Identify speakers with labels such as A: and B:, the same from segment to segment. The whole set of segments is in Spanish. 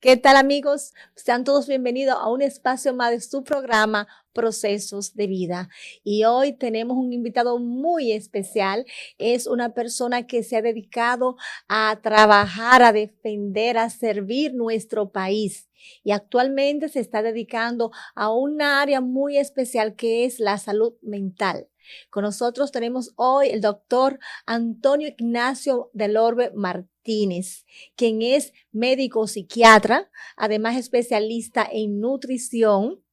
A: ¿Qué tal, amigos? Sean todos bienvenidos a un espacio más de su programa Procesos de Vida. Y hoy tenemos un invitado muy especial. Es una persona que se ha dedicado a trabajar, a defender, a servir nuestro país. Y actualmente se está dedicando a una área muy especial que es la salud mental. Con nosotros tenemos hoy el doctor Antonio Ignacio del Orbe Martínez, quien es médico psiquiatra, además especialista en nutrición.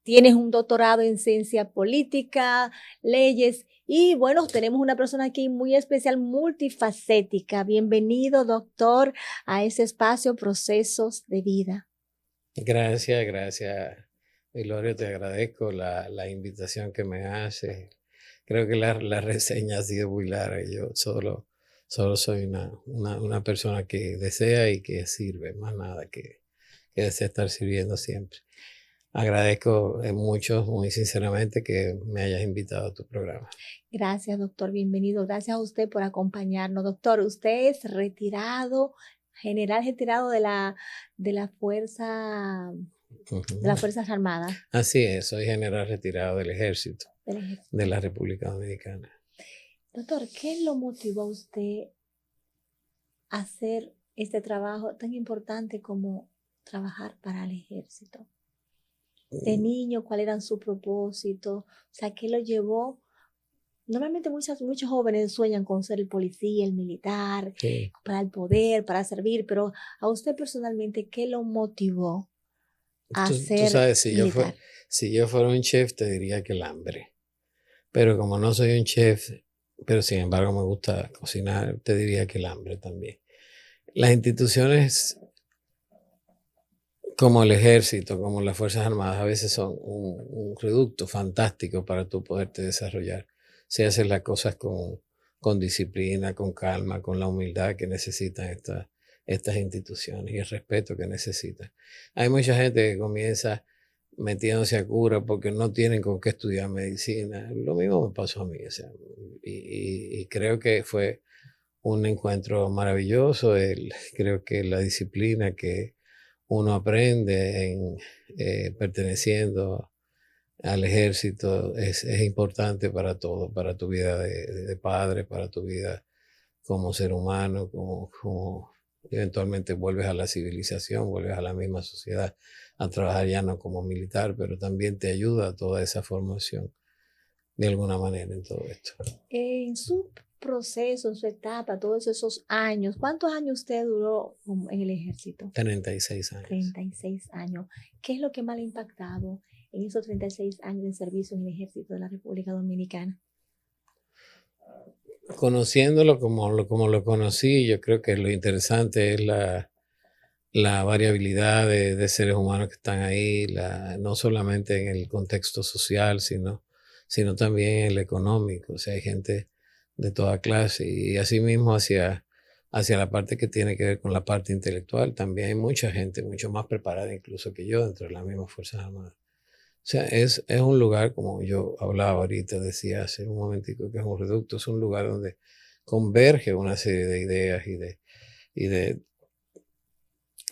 A: Tienes un doctorado en ciencia política, leyes y bueno, tenemos una persona aquí muy especial, multifacética. Bienvenido, doctor, a ese espacio Procesos de Vida.
B: Gracias, Gloria, te agradezco la invitación que me hace. Creo que la reseña ha sido muy larga. Yo solo soy una persona que desea y que sirve, más nada que desea estar sirviendo siempre. Agradezco mucho, muy sinceramente, que me hayas invitado a tu programa.
A: Gracias, doctor. Bienvenido. Gracias a usted por acompañarnos. Doctor, usted es retirado, general retirado de la fuerza, de las Fuerzas Armadas.
B: Así es, soy general retirado del ejército
A: Del ejército.
B: de la República Dominicana.
A: Doctor, ¿qué lo motivó a usted a hacer este trabajo tan importante como trabajar para el ejército? De niño, ¿cuál era su propósito? O sea, ¿qué lo llevó? Normalmente muchos jóvenes sueñan con ser el policía, el militar,
B: Sí.
A: para el poder, para servir, pero a usted personalmente, ¿qué lo motivó a
B: Tú
A: ser
B: sabes,
A: militar?
B: si yo fuera un chef, te diría que el hambre. Pero como no soy un chef, pero sin embargo me gusta cocinar, te diría que el hambre también. Las instituciones como el ejército, como las Fuerzas Armadas, a veces son un reducto fantástico para tú poderte desarrollar. Si haces las cosas con disciplina, con calma, con la humildad que necesitan estas instituciones y el respeto que necesitan. Hay mucha gente que comienza metiéndose a cura porque no tienen con qué estudiar medicina. Lo mismo me pasó a mí. O sea, y creo que fue un encuentro maravilloso. Creo que la disciplina que uno aprende perteneciendo al ejército es importante para todo, para tu vida de padre, para tu vida como ser humano, como eventualmente vuelves a la civilización, vuelves a la misma sociedad, a trabajar ya no como militar, pero también te ayuda toda esa formación de alguna manera en todo esto.
A: En su proceso, en su etapa, todos esos años, ¿cuántos años usted duró en el ejército?
B: 36 años.
A: 36 años. ¿Qué es lo que más le ha impactado en esos 36 años de servicio en el ejército de la República Dominicana?
B: Conociéndolo como lo conocí, yo creo que lo interesante es la variabilidad de seres humanos que están ahí, no solamente en el contexto social, sino también en el económico. O sea, hay gente de toda clase y asimismo hacia la parte que tiene que ver con la parte intelectual, también hay mucha gente, mucho más preparada incluso que yo dentro de las mismas Fuerzas Armadas. O sea, es un lugar, como yo hablaba ahorita, decía hace un momentico, que es un reducto, es un lugar donde converge una serie de ideas y de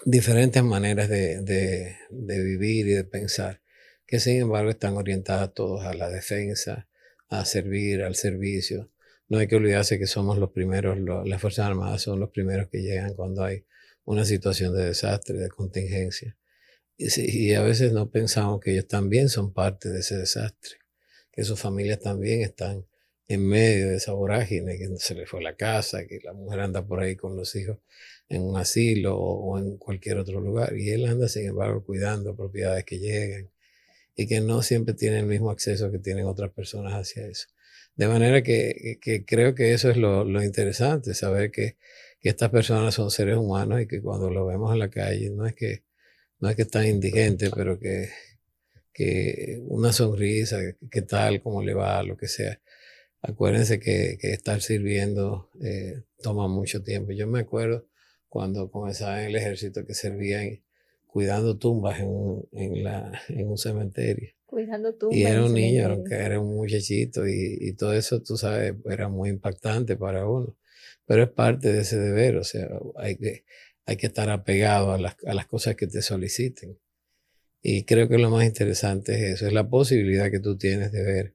B: diferentes maneras de vivir y de pensar, que sin embargo están orientadas todos a la defensa, a servir, al servicio. No hay que olvidarse que somos los primeros, las Fuerzas Armadas son los primeros que llegan cuando hay una situación de desastre, de contingencia. Y a veces no pensamos que ellos también son parte de ese desastre, que sus familias también están en medio de esa vorágine, que se le fue la casa, que la mujer anda por ahí con los hijos en un asilo o en cualquier otro lugar. Y él anda, sin embargo, cuidando propiedades que llegan y que no siempre tiene el mismo acceso que tienen otras personas hacia eso. De manera que creo que eso es lo interesante, saber que estas personas son seres humanos y que cuando lo vemos en la calle no es que están indigentes, pero que una sonrisa, qué tal, cómo le va, lo que sea. Acuérdense que estar sirviendo toma mucho tiempo. Yo me acuerdo cuando comenzaba en el ejército que servían cuidando tumbas en un cementerio.
A: Cuidando tumbas
B: Y
A: en
B: era
A: el
B: un niño,
A: cementerio.
B: era un muchachito y todo eso, tú sabes, era muy impactante para uno. Pero es parte de ese deber, o sea, hay que estar apegado a las cosas que te soliciten. Y creo que lo más interesante es eso, es la posibilidad que tú tienes de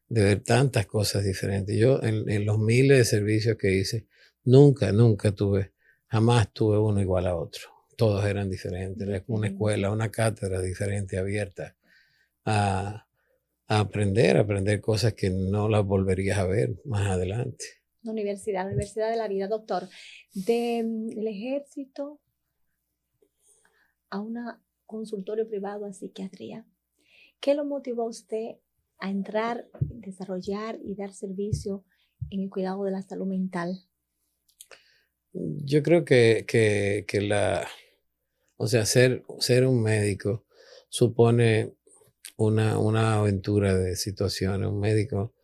B: ver tantas cosas diferentes. Yo en los miles de servicios que hice, nunca tuve, jamás tuve uno igual a otro. Todos eran diferentes, era como una escuela, una cátedra diferente, abierta a, a aprender cosas que no las volverías a ver más adelante.
A: La Universidad de la Vida, doctor. Del ejército a un consultorio privado a psiquiatría, ¿qué lo motivó a usted a entrar, desarrollar y dar servicio en el cuidado de la salud mental?
B: Yo creo que o sea, ser un médico supone una aventura de situaciones. Un médico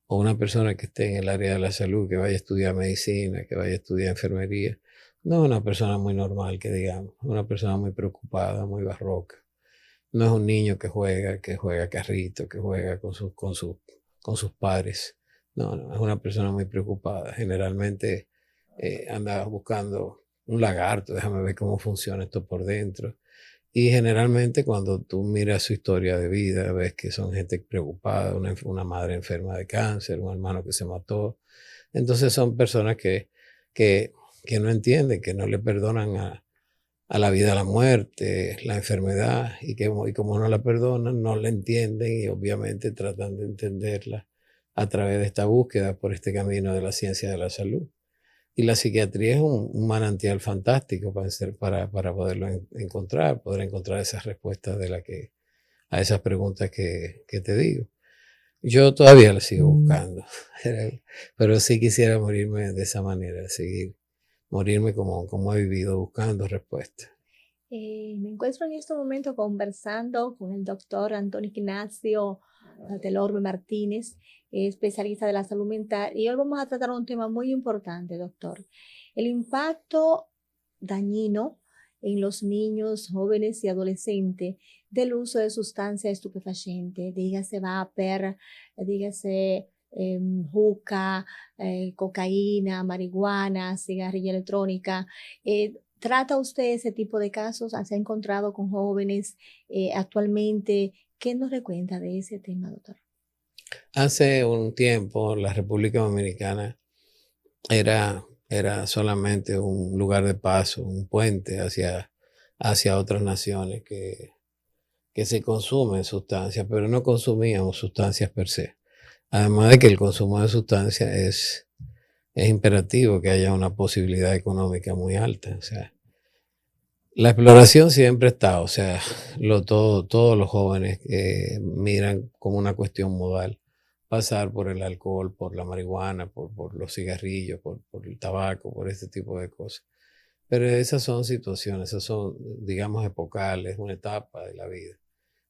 B: o una persona que esté en el área de la salud, que vaya a estudiar medicina, que vaya a estudiar enfermería, no es una persona muy normal, que digamos, es una persona muy preocupada, muy barroca. No es un niño que juega carrito, que juega con sus padres. No, es una persona muy preocupada. Generalmente anda buscando un lagarto, déjame ver cómo funciona esto por dentro. Y generalmente cuando tú miras su historia de vida, ves que son gente preocupada, una madre enferma de cáncer, un hermano que se mató. Entonces son personas que, que no entienden, que no le perdonan a la vida, a la muerte, la enfermedad, y como no la perdonan, no la entienden y obviamente tratan de entenderla a través de esta búsqueda por este camino de la ciencia de la salud. Y la psiquiatría es un manantial fantástico para poderlo encontrar, poder encontrar esas respuestas a esas preguntas que te digo. Yo todavía las sigo buscando, pero sí quisiera morirme de esa manera, morirme como he vivido, buscando respuestas.
A: Me encuentro en este momento conversando con el doctor Antonio Ignacio Delorme Martínez, especialista de la salud mental, y hoy vamos a tratar un tema muy importante, doctor. El impacto dañino en los niños, jóvenes y adolescentes del uso de sustancias estupefacientes, dígase vapor, dígase juca, cocaína, marihuana, cigarrilla electrónica. ¿Trata usted ese tipo de casos? ¿Se ha encontrado con jóvenes actualmente? ¿Qué nos recuenta de ese tema, doctor?
B: Hace un tiempo la República Dominicana era solamente un lugar de paso, un puente hacia otras naciones que se consumen sustancias, pero no consumíamos sustancias per se. Además de que el consumo de sustancias es imperativo que haya una posibilidad económica muy alta. O sea, la exploración siempre está, o sea, todos los jóvenes miran como una cuestión modal pasar por el alcohol, por la marihuana, por los cigarrillos, por el tabaco, por este tipo de cosas. Pero esas son situaciones, esas son, digamos, epocales, una etapa de la vida.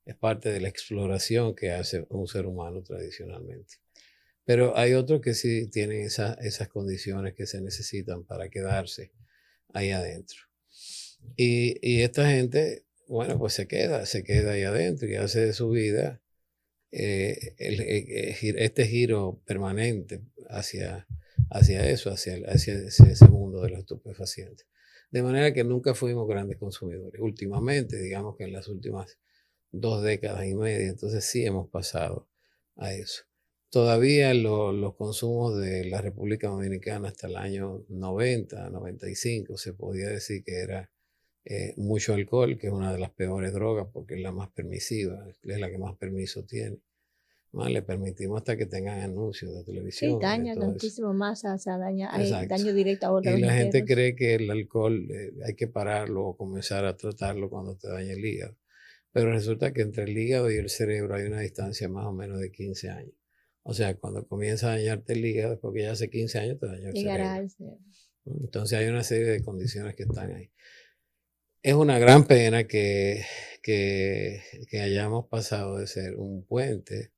B: Es parte de la exploración que hace un ser humano tradicionalmente. Pero hay otros que sí tienen esas condiciones que se necesitan para quedarse ahí adentro. Y esta gente, bueno, pues se queda ahí adentro y hace de su vida este giro permanente hacia eso, hacia ese mundo de los estupefacientes. De manera que nunca fuimos grandes consumidores. Últimamente, digamos que en las últimas 2 décadas y media, entonces sí hemos pasado a eso. Todavía los consumos de la República Dominicana hasta el año 90, 95, se podía decir que era mucho alcohol, que es una de las peores drogas porque es la más permisiva, es la que más permiso tiene. Le permitimos hasta que tengan anuncios de
A: Sí,
B: televisión.
A: daña tantísimo más, o sea, hay
B: Exacto.
A: daño directo a
B: Y
A: órganos
B: la gente
A: internos.
B: cree que el alcohol hay que pararlo o comenzar a tratarlo cuando te daña el hígado. Pero resulta que entre el hígado y el cerebro hay una distancia más o menos de 15 años. O sea, cuando comienza a dañarte el hígado, porque ya hace 15 años te dañó el
A: Llegará
B: cerebro.
A: al cerebro.
B: Entonces hay una serie de condiciones que están ahí. Es una gran pena que hayamos pasado de ser un puente,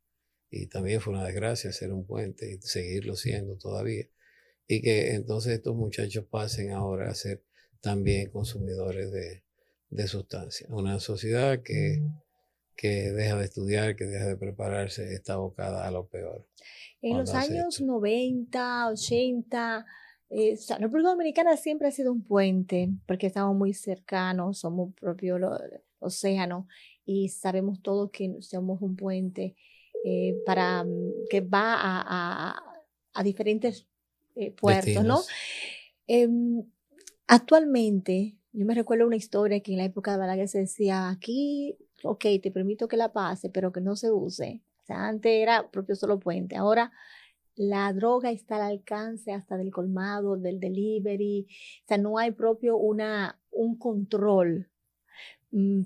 B: y también fue una desgracia ser un puente y seguirlo siendo todavía, y que entonces estos muchachos pasen ahora a ser también consumidores de sustancias. Una sociedad que deja de estudiar, que deja de prepararse, está abocada a lo peor
A: En
B: cuando
A: los
B: hace
A: años
B: esto.
A: 90, 80, O sea, la República Dominicana siempre ha sido un puente, porque estamos muy cercanos, somos propio océano y sabemos todos que somos un puente para que va a diferentes puertos, ¿no?
B: Destinos.
A: Em, Actualmente, yo me recuerdo una historia que en la época de Balaguer se decía, aquí, ok, te permito que la pase, pero que no se use. O sea, antes era propio solo puente, ahora la droga está al alcance hasta del colmado, del delivery, o sea, no hay propio un control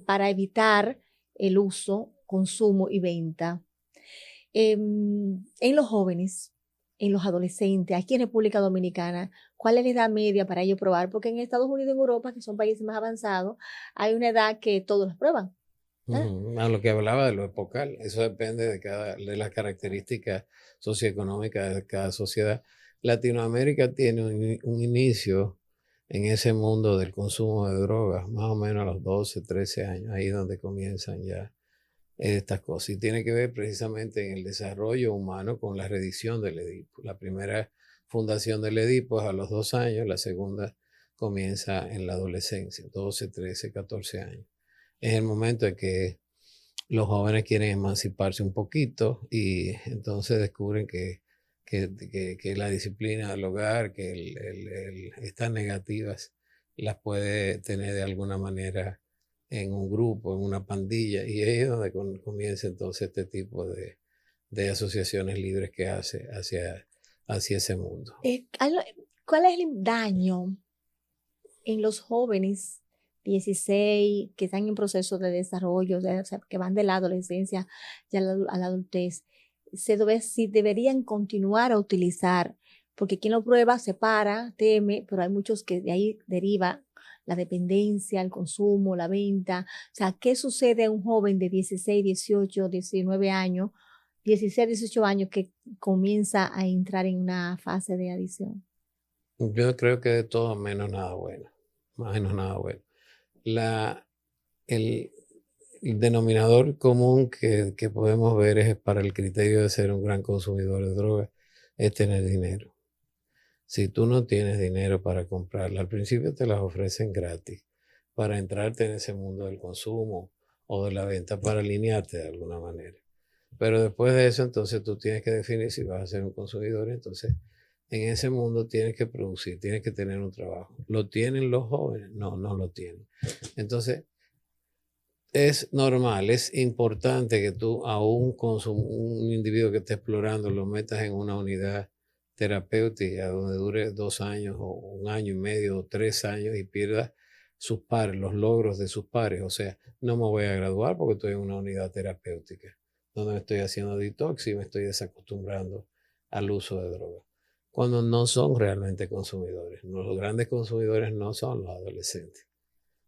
A: para evitar el uso, consumo y venta. En los jóvenes, en los adolescentes, aquí en República Dominicana, ¿cuál es la edad media para ellos probar? Porque en Estados Unidos y en Europa, que son países más avanzados, hay una edad que todos los prueban. ¿Eh?
B: Ujú. A lo que hablaba de lo epocal, eso depende de las características socioeconómicas de cada sociedad. Latinoamérica tiene un inicio en ese mundo del consumo de drogas, más o menos a los 12, 13 años, ahí donde comienzan ya estas cosas. Y tiene que ver precisamente en el desarrollo humano con la redicción del Edipo. La primera fundación del Edipo es a los 2 años, la segunda comienza en la adolescencia, 12, 13, 14 años. Es el momento en que los jóvenes quieren emanciparse un poquito y entonces descubren que la disciplina del hogar, que estas negativas las puede tener de alguna manera en un grupo, en una pandilla, y ahí es donde comienza entonces este tipo de asociaciones libres que hace hacia ese mundo.
A: Algo- ¿Cuál es el daño en los jóvenes 16 que están en proceso de desarrollo, o sea, que van de la adolescencia ya a la adultez? Si deberían continuar a utilizar, porque quien lo prueba se para, teme, pero hay muchos que de ahí deriva la dependencia, el consumo, la venta. O sea, ¿qué sucede a un joven de 16, 18, 19 años, 16, 18 años que comienza a entrar en una fase de adicción?
B: Yo creo que de todo menos nada bueno, menos nada bueno. La, el, el denominador común que podemos ver es para el criterio de ser un gran consumidor de drogas, es tener dinero. Si tú no tienes dinero para comprarla, al principio te las ofrecen gratis para entrarte en ese mundo del consumo o de la venta para alinearte de alguna manera. Pero después de eso, entonces tú tienes que definir si vas a ser un consumidor. Entonces, en ese mundo tienes que producir, tienes que tener un trabajo. ¿Lo tienen los jóvenes? No, no lo tienen. Entonces, es normal, es importante que tú a un individuo que esté explorando lo metas en una unidad terapéutica donde dure 2 años o 1 año y medio o 3 años y pierda sus pares, los logros de sus pares. O sea, no me voy a graduar porque estoy en una unidad terapéutica donde me estoy haciendo detox y me estoy desacostumbrando al uso de drogas. Cuando no son realmente consumidores. Los grandes consumidores no son los adolescentes,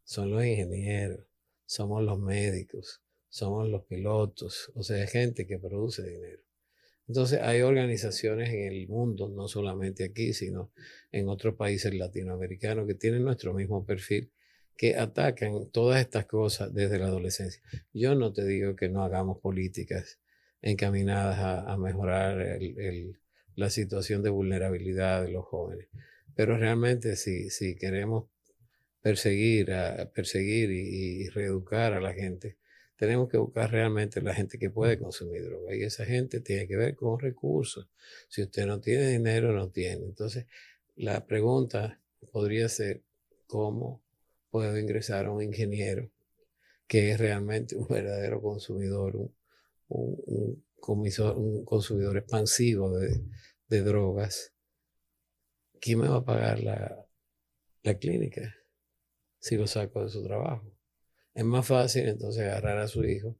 B: son los ingenieros, somos los médicos, somos los pilotos, o sea, es gente que produce dinero. Entonces hay organizaciones en el mundo, no solamente aquí, sino en otros países latinoamericanos que tienen nuestro mismo perfil, que atacan todas estas cosas desde la adolescencia. Yo no te digo que no hagamos políticas encaminadas a mejorar la situación de vulnerabilidad de los jóvenes, pero realmente si queremos perseguir y reeducar a la gente, tenemos que buscar realmente la gente que puede consumir droga. Y esa gente tiene que ver con recursos. Si usted no tiene dinero, no tiene. Entonces, la pregunta podría ser, ¿cómo puedo ingresar a un ingeniero que es realmente un verdadero consumidor, un consumidor expansivo de drogas? ¿Quién me va a pagar la clínica si lo saco de su trabajo? Es más fácil entonces agarrar a su hijo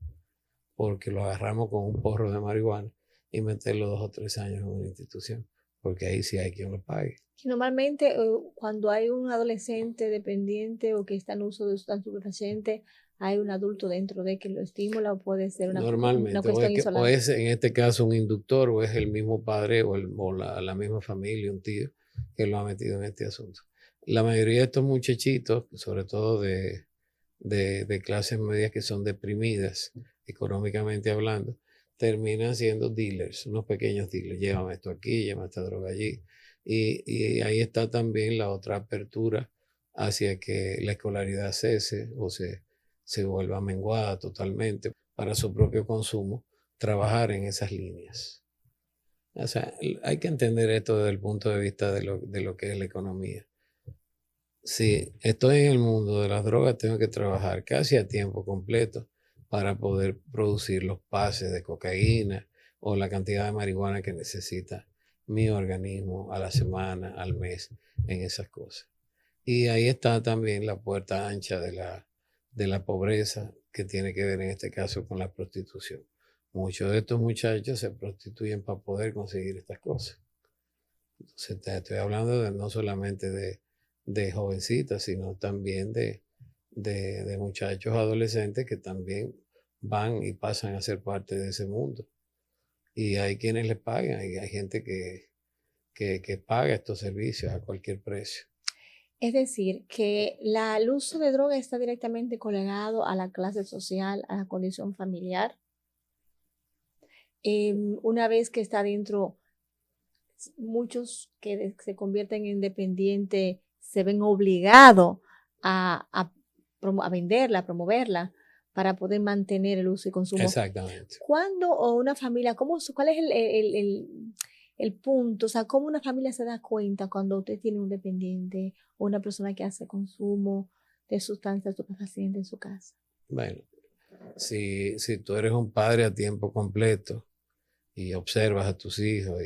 B: porque lo agarramos con un porro de marihuana y meterlo 2 o 3 años en una institución, porque ahí sí hay quien lo pague.
A: Que normalmente cuando hay un adolescente dependiente o que está en uso de sustancia estupefaciente, hay un adulto dentro de que lo estimula o puede ser una
B: Normalmente,
A: cuestión
B: o
A: isolada.
B: es en este caso un inductor, o es el mismo padre o la misma familia, un tío, que lo ha metido en este asunto. La mayoría de estos muchachitos, sobre todo de clases medias que son deprimidas, económicamente hablando, terminan siendo dealers, unos pequeños dealers. Llévame esto aquí, llévame esta droga allí. Y ahí está también la otra apertura hacia que la escolaridad cese o se vuelva menguada totalmente para su propio consumo, trabajar en esas líneas. O sea, hay que entender esto desde el punto de vista de lo que es la economía. Si estoy en el mundo de las drogas, tengo que trabajar casi a tiempo completo para poder producir los pases de cocaína o la cantidad de marihuana que necesita mi organismo a la semana, al mes, en esas cosas. Y ahí está también la puerta ancha de la pobreza que tiene que ver en este caso con la prostitución. Muchos de estos muchachos se prostituyen para poder conseguir estas cosas. Entonces, te estoy hablando no solamente de jovencitas, sino también de muchachos adolescentes que también van y pasan a ser parte de ese mundo. Y hay quienes les pagan, y hay gente que paga estos servicios a cualquier precio.
A: Es decir, que el uso de droga está directamente colgado a la clase social, a la condición familiar. Una vez que está dentro, muchos que se convierten en independientes se ven obligados a venderla, a promoverla, para poder mantener el uso y consumo.
B: Exactamente.
A: ¿Cuándo o una familia, cuál es el punto? O sea, ¿cómo una familia se da cuenta cuando usted tiene un dependiente o una persona que hace consumo de sustancias estupefacientes en su casa?
B: Bueno, si tú eres un padre a tiempo completo y observas a tus hijos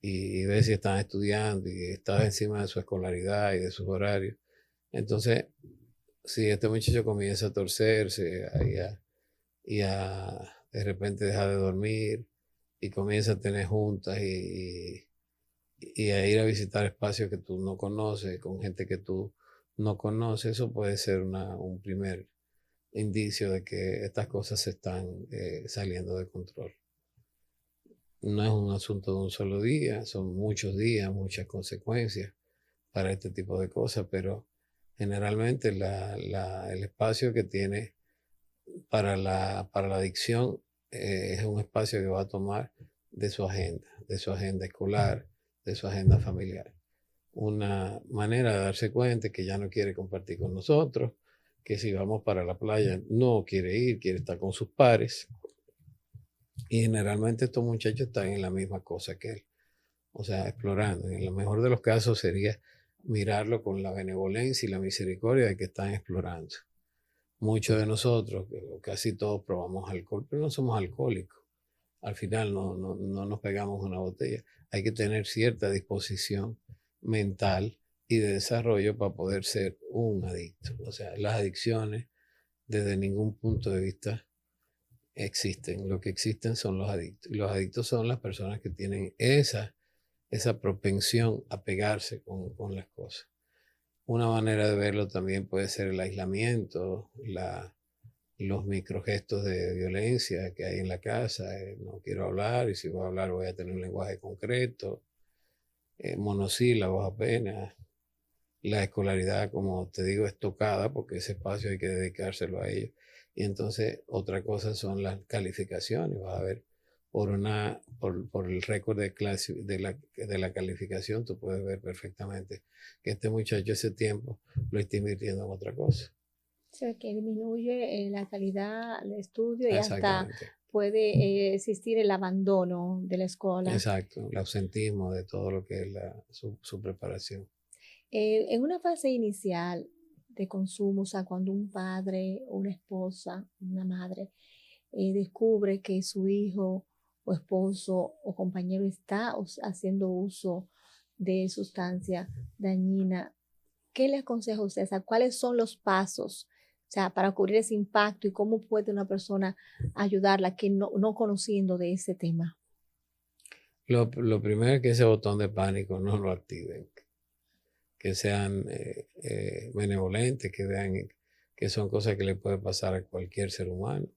B: y ves si están estudiando y estás encima de su escolaridad y de sus horarios, entonces, si este muchacho comienza a torcerse de repente deja de dormir y comienza a tener juntas y a ir a visitar espacios que tú no conoces, con gente que tú no conoces, eso puede ser un primer indicio de que estas cosas se están saliendo de control. No es un asunto de un solo día, son muchos días, muchas consecuencias para este tipo de cosas, pero generalmente el espacio que tiene para la adicción es un espacio que va a tomar de su agenda escolar, de su agenda familiar. Una manera de darse cuenta que ya no quiere compartir con nosotros, que si vamos para la playa no quiere ir, quiere estar con sus pares. Y generalmente estos muchachos están en la misma cosa que él, o sea, explorando. En el mejor de los casos sería mirarlo con la benevolencia y la misericordia de que están explorando. Muchos de nosotros, casi todos probamos alcohol, pero no somos alcohólicos. Al final no nos pegamos una botella. Hay que tener cierta disposición mental y de desarrollo para poder ser un adicto. O sea, las adicciones desde ningún punto de vista existen. Lo que existen son los adictos. Y los adictos son las personas que tienen esa propensión a pegarse con las cosas. Una manera de verlo también puede ser el aislamiento, los microgestos de violencia que hay en la casa. No quiero hablar y si voy a hablar voy a tener un lenguaje concreto, monosílabos apenas. La escolaridad, como te digo, es tocada porque ese espacio hay que dedicárselo a ellos. Y entonces otra cosa son las calificaciones. Vas a ver, por el récord de la calificación, tú puedes ver perfectamente que este muchacho ese tiempo lo está invirtiendo en otra cosa.
A: O sea, que disminuye la calidad del estudio y hasta
B: Exactamente.
A: puede existir el abandono de la escuela.
B: Exacto, el ausentismo de todo lo que es su preparación.
A: En una fase inicial de consumo, o sea, cuando un padre, una esposa, una madre descubre que su hijo o esposo o compañero está haciendo uso de sustancia dañina, ¿qué le aconseja a usted? O sea, ¿cuáles son los pasos, o sea, para cubrir ese impacto y cómo puede una persona ayudarla que no conociendo de ese tema?
B: Lo primero es que ese botón de pánico no lo activen, que sean benevolentes, que vean que son cosas que le puede pasar a cualquier ser humano.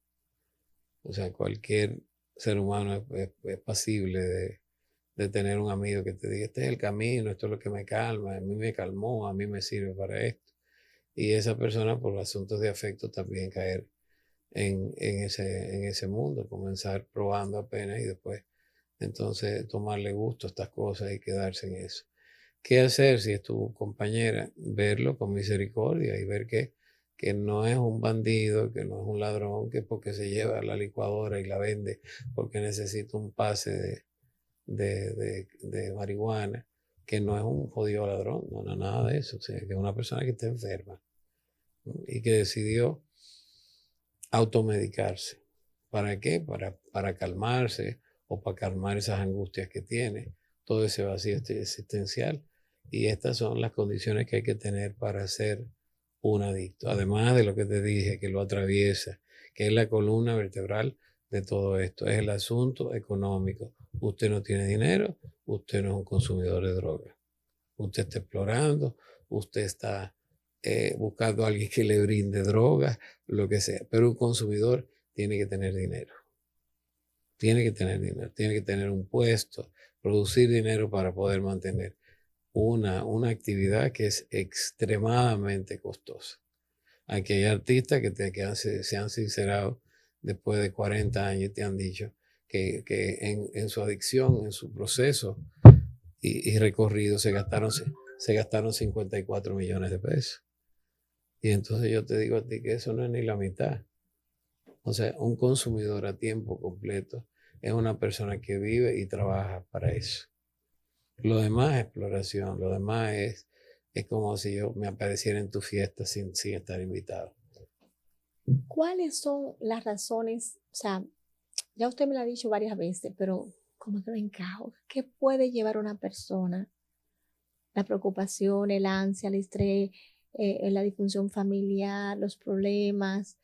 B: O sea, cualquier ser humano es pasible de tener un amigo que te diga, este es el camino, esto es lo que me calma, a mí me calmó, a mí me sirve para esto. Y esa persona, por asuntos de afecto, también caer en ese mundo, comenzar probando apenas y después Entonces, tomarle gusto a estas cosas y quedarse en eso. ¿Qué hacer si es tu compañera? Verlo con misericordia y ver que no es un bandido, que no es un ladrón, que porque se lleva la licuadora y la vende porque necesita un pase de marihuana, que no es un jodido ladrón, no, nada de eso. O sea, que es una persona que está enferma, ¿no? Y que decidió automedicarse. ¿Para qué? Para calmarse o para calmar esas angustias que tiene, todo ese vacío existencial. Y estas son las condiciones que hay que tener para ser un adicto. Además de lo que te dije, que lo atraviesa, que es la columna vertebral de todo esto, es el asunto económico. Usted no tiene dinero, usted no es un consumidor de droga. Usted está explorando, usted está buscando a alguien que le brinde drogas, lo que sea. Pero un consumidor tiene que tener dinero. Tiene que tener dinero, tiene que tener un puesto, producir dinero para poder mantener una actividad que es extremadamente costosa. Aquí hay artistas se han sincerado después de 40 años y te han dicho que en su adicción, en su proceso y recorrido se gastaron 54 millones de pesos. Y entonces yo te digo a ti que eso no es ni la mitad. O sea, un consumidor a tiempo completo es una persona que vive y trabaja para eso. Lo demás es exploración, lo demás es como si yo me apareciera en tu fiesta sin estar invitado.
A: ¿Cuáles son las razones? O sea, ya usted me lo ha dicho varias veces, pero como que no encajo. ¿Qué puede llevar a una persona? La preocupación, el ansia, el estrés, la disfunción familiar, los problemas.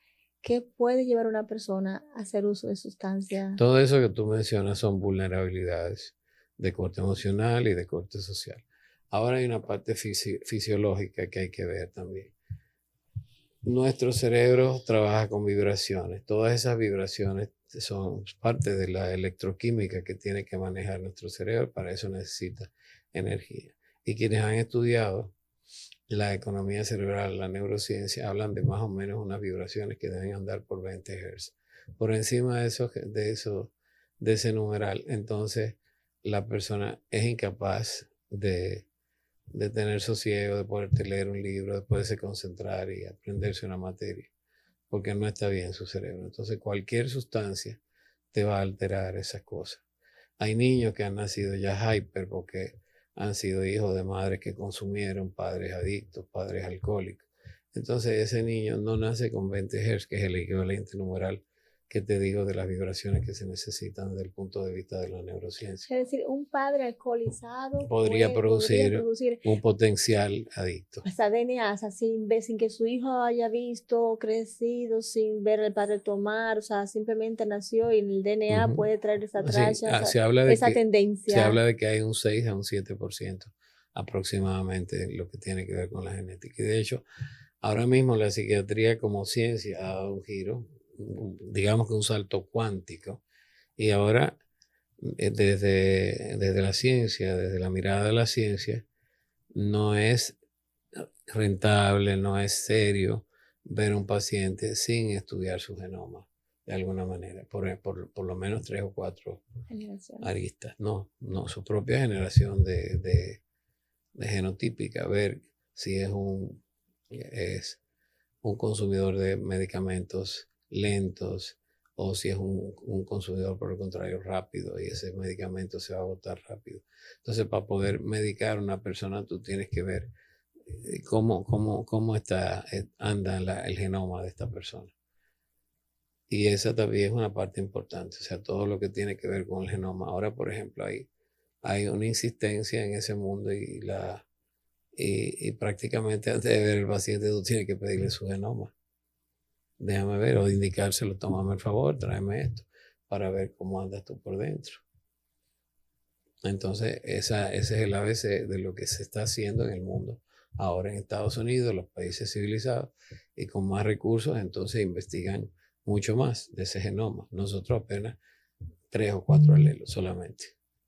A: ¿Qué puede llevar a una persona a hacer uso de sustancias?
B: Todo eso que tú mencionas son vulnerabilidades de corte emocional y de corte social. Ahora hay una parte fisiológica que hay que ver también. Nuestro cerebro trabaja con vibraciones. Todas esas vibraciones son parte de la electroquímica que tiene que manejar nuestro cerebro. Para eso necesita energía. Y quienes han estudiado la economía cerebral, la neurociencia, hablan de más o menos unas vibraciones que deben andar por 20 Hz. Por encima de ese numeral, entonces la persona es incapaz de tener sosiego, de poderte leer un libro, de poderse concentrar y aprenderse una materia, porque no está bien su cerebro. Entonces cualquier sustancia te va a alterar esas cosas. Hay niños que han nacido ya hyper porque han sido hijos de madres que consumieron, padres adictos, padres alcohólicos. Entonces ese niño no nace con 20 Hz, que es el equivalente numeral que te digo de las vibraciones que se necesitan desde el punto de vista de la neurociencia.
A: Es decir, un padre alcoholizado
B: Podría producir
A: producir
B: un potencial adicto.
A: hasta DNA, o sea, sin que su hijo haya visto, crecido, sin ver al padre tomar, o sea, simplemente nació y el DNA puede traer esa tracha, esa tendencia.
B: Se habla de que hay un 6 a un 7% aproximadamente lo que tiene que ver con la genética. Y de hecho, ahora mismo la psiquiatría como ciencia ha dado un giro, digamos que un salto cuántico. Y ahora, desde la ciencia, desde la mirada de la ciencia, no es rentable, no es serio ver un paciente sin estudiar su genoma de alguna manera, por lo menos 3 o 4 aristas. No, su propia generación de genotípica, ver si es un consumidor de medicamentos lentos o si es un consumidor por el contrario rápido y ese medicamento se va a agotar rápido. Entonces, para poder medicar a una persona, tú tienes que ver cómo anda el genoma de esta persona. Y esa también es una parte importante, o sea, todo lo que tiene que ver con el genoma. Ahora, por ejemplo, hay una insistencia en ese mundo y prácticamente antes de ver el paciente tú tienes que pedirle su genoma. Déjame ver, o indicárselo, tómame el favor, tráeme esto, para ver cómo andas tú por dentro. Entonces, ese es el ABC de lo que se está haciendo en el mundo. Ahora en Estados Unidos, los países civilizados y con más recursos, entonces investigan mucho más de ese genoma. Nosotros apenas 3 o 4 alelos solamente.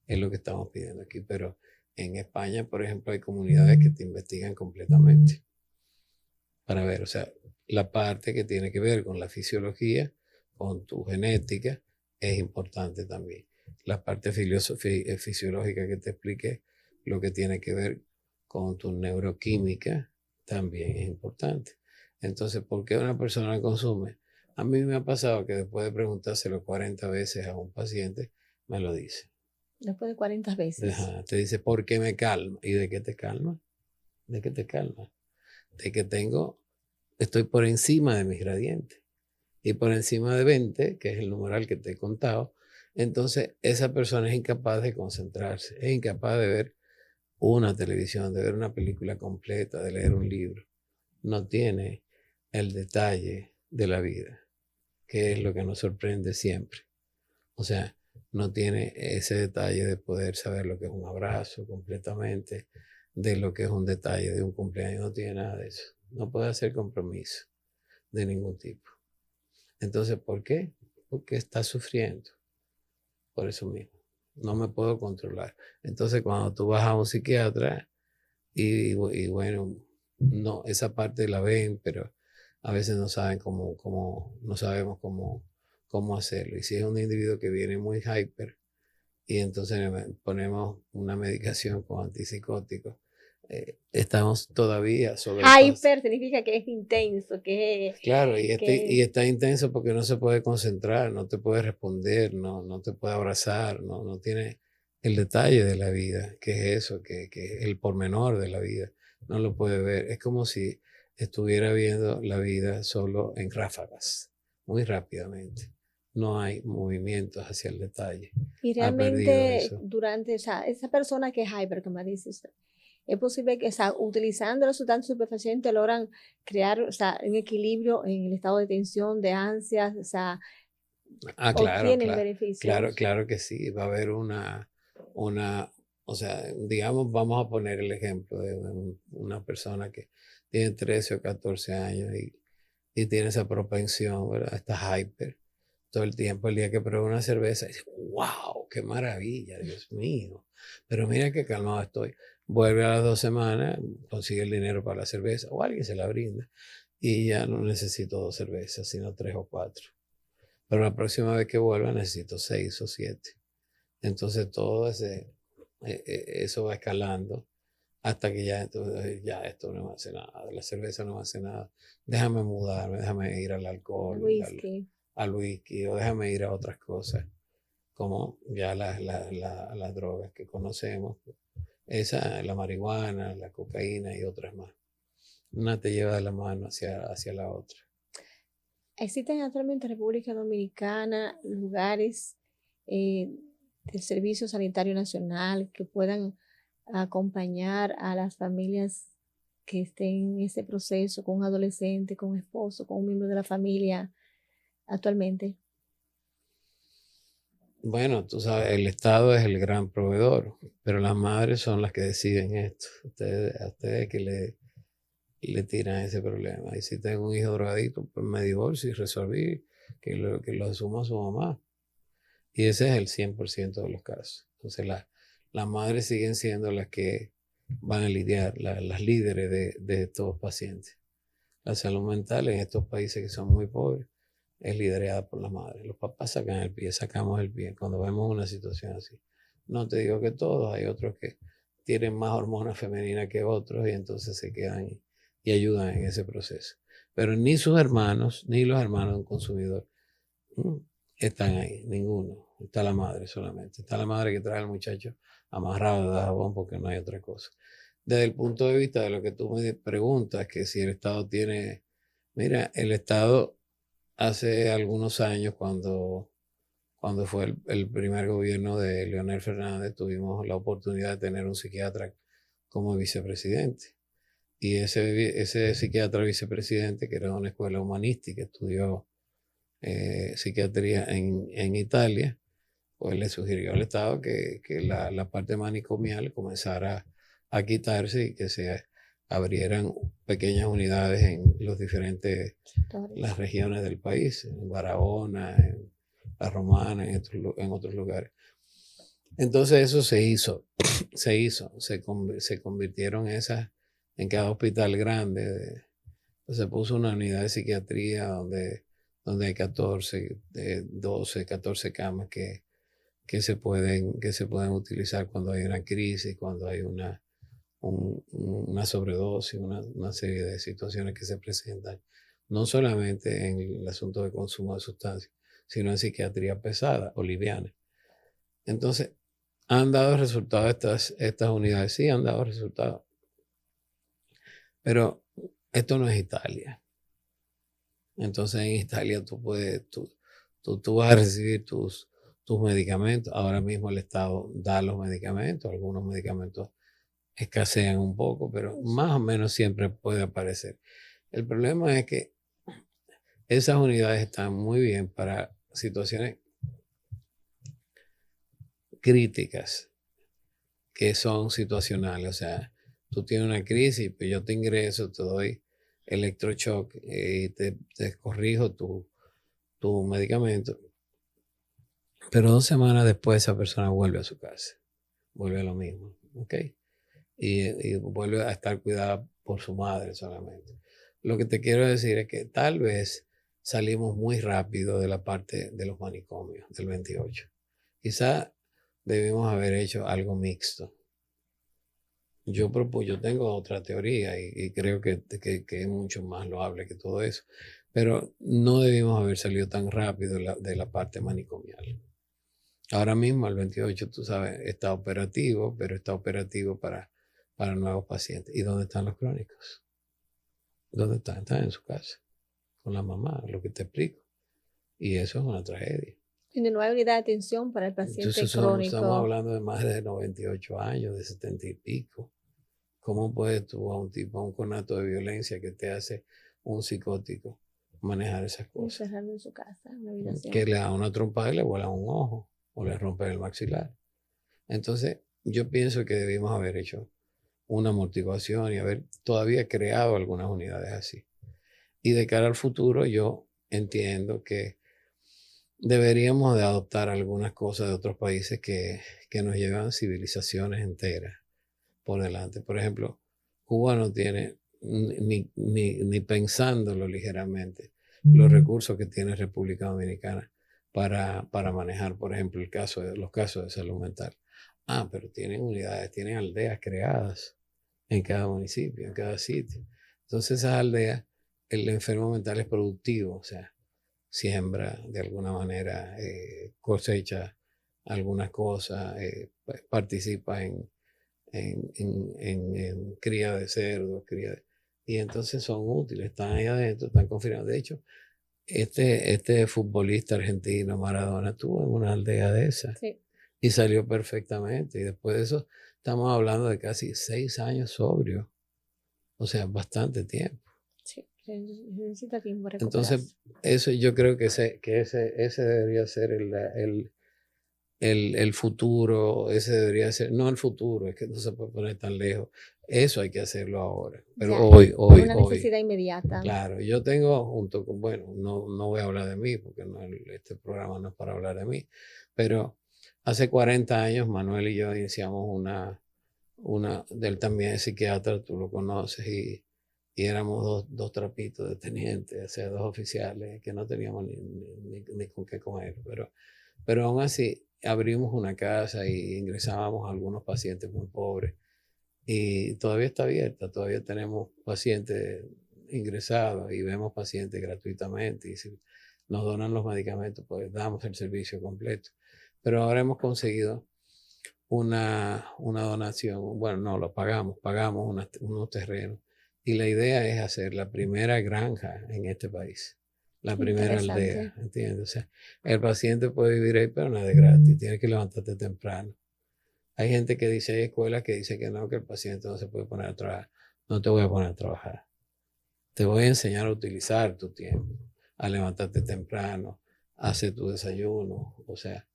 B: Es lo que estamos pidiendo aquí. Pero en España, por ejemplo, hay comunidades que te investigan completamente para ver, o sea, la parte que tiene que ver con la fisiología, con tu genética, es importante también. la parte fisiológica que te expliqué, lo que tiene que ver con tu neuroquímica, también es importante. Entonces, ¿por qué una persona consume? A mí me ha pasado que después de preguntárselo 40 veces a un paciente, me lo dice.
A: Después de 40 veces.
B: Ajá, te dice, ¿por qué me calma? ¿Y de qué te calma? ¿De qué te calma? De que estoy por encima de mis gradientes. Y por encima de 20, que es el numeral que te he contado, entonces esa persona es incapaz de concentrarse, es incapaz de ver una televisión, de ver una película completa, de leer un libro. No tiene el detalle de la vida, que es lo que nos sorprende siempre. O sea, no tiene ese detalle de poder saber lo que es un abrazo completamente, de lo que es un detalle de un cumpleaños, no tiene nada de eso. No puede hacer compromiso de ningún tipo. Entonces, ¿por qué? Porque está sufriendo. Por eso mismo. No me puedo controlar. Entonces, cuando tú vas a un psiquiatra y bueno, no, esa parte la ven, pero a veces no saben no sabemos cómo hacerlo. Y si es un individuo que viene muy hyper y entonces le ponemos una medicación con antipsicóticos, estamos todavía sobrepasados.
A: Hyper significa que es intenso,
B: Claro, y
A: que
B: está intenso porque no se puede concentrar, no te puede responder, no te puede abrazar, no tiene el detalle de la vida, que es eso, que es el pormenor de la vida, no lo puede ver. Es como si estuviera viendo la vida solo en ráfagas, muy rápidamente. No hay movimientos hacia el detalle.
A: y
B: Ha perdido
A: realmente
B: eso.
A: durante, o sea, esa persona que es hyper, como dice usted, es posible que, o sea, utilizando los sustancias estupefacientes logran crear, o sea, un equilibrio en el estado de tensión, de ansias, o sea,
B: Ah, claro,
A: obtienen
B: claro,
A: beneficios.
B: claro que sí. Va a haber una, o sea, digamos, vamos a poner el ejemplo de una persona que tiene 13 o 14 años y tiene esa propensión, ¿verdad? Está hyper todo el tiempo. El día que prueba una cerveza, dice, wow, qué maravilla, Dios mío. Pero mira qué calmado estoy. Vuelve a las 2 semanas, consigue el dinero para la cerveza o alguien se la brinda y ya no necesito 2 cervezas, sino 3 o 4. Pero la próxima vez que vuelva necesito 6 o 7. Entonces eso va escalando hasta que ya, entonces, ya esto no me hace nada, la cerveza no me hace nada. Déjame mudarme, déjame ir al
A: El
B: alcohol,
A: whisky.
B: al whisky, o déjame ir a otras cosas, como ya las drogas que conocemos. La marihuana, la cocaína y otras más. Una te lleva de la mano hacia la otra.
A: Existen actualmente en República Dominicana lugares eh, del Servicio Sanitario Nacional que puedan acompañar a las familias que estén en ese proceso con un adolescente, con un esposo, con un miembro de la familia actualmente.
B: Bueno, tú sabes, el Estado es el gran proveedor, pero las madres son las que deciden esto. A ustedes que le tiran ese problema. Y si tengo un hijo drogadicto, pues me divorcio y resolví que lo asuma su mamá. Y ese es el 100% de los casos. Entonces, las madres siguen siendo las que van a lidiar, las líderes de estos pacientes. La salud mental en estos países que son muy pobres es liderada por las madres. Los papás sacan el pie, sacamos el pie cuando vemos una situación así. No te digo que todos, hay otros que tienen más hormonas femeninas que otros y entonces se quedan y ayudan en ese proceso. Pero ni sus hermanos, ni los hermanos de un consumidor mm, están ahí, ninguno. Está la madre solamente. Está la madre que trae al muchacho amarrado de jabón porque no hay otra cosa. Desde el punto de vista de lo que tú me preguntas, que si el Estado tiene, mira, el Estado hace algunos años cuando fue el primer gobierno de Leonel Fernández, tuvimos la oportunidad de tener un psiquiatra como vicepresidente. Y ese psiquiatra vicepresidente, que era de una escuela humanística, estudió psiquiatría en Italia, pues le sugirió al Estado que la parte manicomial comenzara a quitarse y que se abrieran pequeñas unidades en las regiones del país, en Barahona, en La Romana, en otros lugares. Entonces eso se convirtieron en cada hospital grande. Se puso una unidad de psiquiatría donde hay 14, 12, 14 camas que que se pueden utilizar cuando hay una crisis, cuando hay una sobredosis, una serie de situaciones que se presentan, no solamente en el asunto de consumo de sustancias, sino en psiquiatría pesada o liviana. Entonces, ¿han dado resultados estas unidades? Sí, han dado resultados. Pero esto no es Italia. Entonces, en Italia tú vas a recibir tus medicamentos. Ahora mismo el Estado da los medicamentos. Algunos medicamentos escasean un poco, pero más o menos siempre puede aparecer. El problema es que esas unidades están muy bien para situaciones críticas que son situacionales. O sea, tú tienes una crisis, pues yo te ingreso, te doy electroshock y te corrijo tu medicamento. Pero 2 semanas después esa persona vuelve a su casa, vuelve a lo mismo, ¿ok? Y vuelve a estar cuidada por su madre solamente. Lo que te quiero decir es que tal vez salimos muy rápido de la parte de los manicomios del 28. Quizá debimos haber hecho algo mixto. Yo tengo otra teoría y creo que es mucho más loable que todo eso, pero no debimos haber salido tan rápido de la parte manicomial. Ahora mismo el 28, tú sabes, está operativo, pero está operativo para nuevos pacientes. ¿Y dónde están los crónicos? ¿Dónde están? Están en su casa, con la mamá, lo que te explico. Y eso es una tragedia.
A: Y no hay unidad de atención para el paciente
B: Entonces,
A: crónico.
B: estamos hablando de más de 98 años, de 70 y pico. ¿Cómo puedes tú a un conato de violencia que te hace un psicótico manejar esas cosas?
A: Encerrarlo en su casa, en una habitación.
B: Que le da una trompada y le vuela un ojo o le rompe el maxilar. Entonces, yo pienso que debimos haber hecho una amortiguación y haber todavía creado algunas unidades así. Y de cara al futuro, yo entiendo que deberíamos de adoptar algunas cosas de otros países que nos llevan civilizaciones enteras por delante. Por ejemplo, Cuba no tiene, ni pensándolo ligeramente, los recursos que tiene República Dominicana para manejar, por ejemplo, los casos de salud mental. Pero tienen unidades, tienen aldeas creadas en cada municipio, en cada sitio. Entonces esas aldeas, el enfermo mental es productivo, o sea, siembra de alguna manera, cosecha algunas cosas, participa en cría de cerdos, y entonces son útiles, están ahí adentro, están confinados. De hecho, este futbolista argentino, Maradona, estuvo en una aldea de esas.
A: Sí.
B: Y salió perfectamente. Y después de eso, estamos hablando de casi 6 años sobrio. O sea, bastante tiempo.
A: Sí, se necesita tiempo para
B: Entonces, eso yo creo que ese debería ser el futuro. Ese debería ser, no el futuro, es que no se puede poner tan lejos. Eso hay que hacerlo ahora. Pero
A: ya,
B: hoy.
A: una necesidad inmediata.
B: Claro, yo tengo bueno, no voy a hablar de mí, porque este programa no es para hablar de mí, pero hace 40 años Manuel y yo iniciamos él también es psiquiatra, tú lo conoces, y éramos dos trapitos de teniente, o sea, 2 oficiales que no teníamos ni con qué comer, pero aún así abrimos una casa y ingresábamos a algunos pacientes muy pobres y todavía está abierta, todavía tenemos pacientes ingresados y vemos pacientes gratuitamente y si nos donan los medicamentos pues damos el servicio completo. Pero ahora hemos conseguido una donación, bueno, no, lo pagamos unos terrenos y la idea es hacer la primera granja en este país, la primera aldea, ¿entiendes? O sea, el paciente puede vivir ahí, pero no es de gratis, tiene que levantarte temprano. Hay gente que dice, hay escuelas que dicen que no, que el paciente no se puede poner a trabajar. No te voy a poner a trabajar. Te voy a enseñar a utilizar tu tiempo, a levantarte temprano, a hacer tu desayuno, o sea,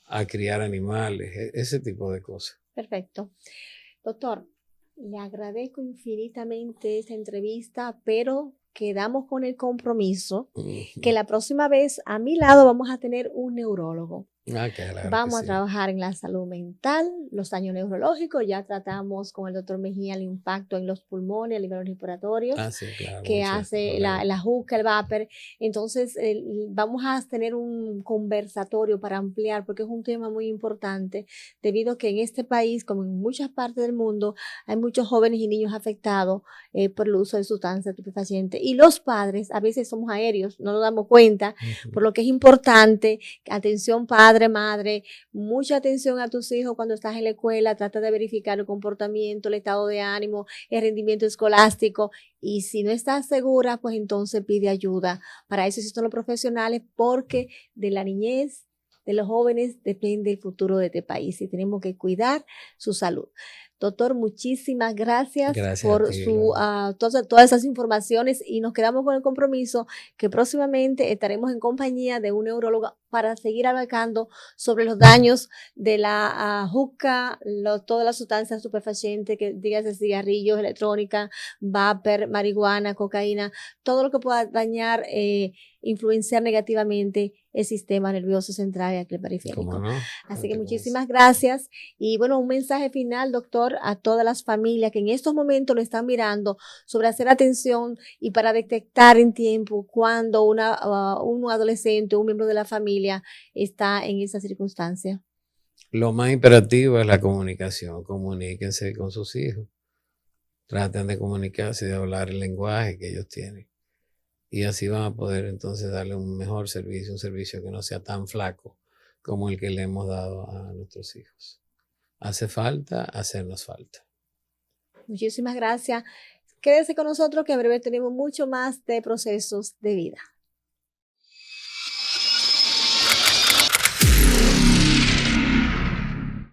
B: a criar animales, ese tipo de cosas.
A: Perfecto. Doctor, le agradezco infinitamente esta entrevista, pero quedamos con el compromiso que la próxima vez a mi lado vamos a tener un neurólogo.
B: Claro que
A: Vamos a
B: sí.
A: trabajar en la salud mental, los daños neurológicos. Ya tratamos con el doctor Mejía el impacto en los pulmones, a nivel respiratorios
B: Sí, claro,
A: que
B: muchos
A: hace
B: problemas.
A: la juca, el vapor. Entonces, vamos a tener un conversatorio para ampliar, porque es un tema muy importante, debido a que en este país, como en muchas partes del mundo, hay muchos jóvenes y niños afectados por el uso de sustancias estupefacientes. Y los padres a veces somos aéreos, no nos damos cuenta,
B: Ujú.
A: por lo que es importante, atención padre, madre, mucha atención a tus hijos cuando estás en la escuela, trata de verificar el comportamiento, el estado de ánimo, el rendimiento escolástico, y si no estás segura, pues entonces pide ayuda. Para eso existen los profesionales, porque de la niñez, de los jóvenes, depende el futuro de este país y tenemos que cuidar su salud. Doctor, muchísimas gracias
B: Gracias a
A: por
B: ti, Gloria.
A: todas esas informaciones, y nos quedamos con el compromiso que próximamente estaremos en compañía de un neurólogo para seguir abarcando sobre los daños de la juca, todas las sustancias estupefacientes, que digas de cigarrillos, electrónica, vapor, marihuana, cocaína, todo lo que pueda dañar, influenciar negativamente el sistema nervioso central y el
B: ¿Cómo
A: periférico.
B: no?
A: Así que
B: Cuente con eso.
A: muchísimas gracias. Y bueno, un mensaje final, doctor, a todas las familias que en estos momentos lo están mirando, sobre hacer atención y para detectar en tiempo cuando un adolescente, un miembro de la familia está en esa circunstancia.
B: Lo más imperativo es la comunicación. Comuníquense con sus hijos. Traten de comunicarse, de hablar el lenguaje que ellos tienen. Y así van a poder entonces darle un mejor servicio, un servicio que no sea tan flaco como el que le hemos dado a nuestros hijos. Hace falta hacernos falta.
A: Muchísimas gracias. Quédese con nosotros, que en breve tenemos mucho más de procesos de vida.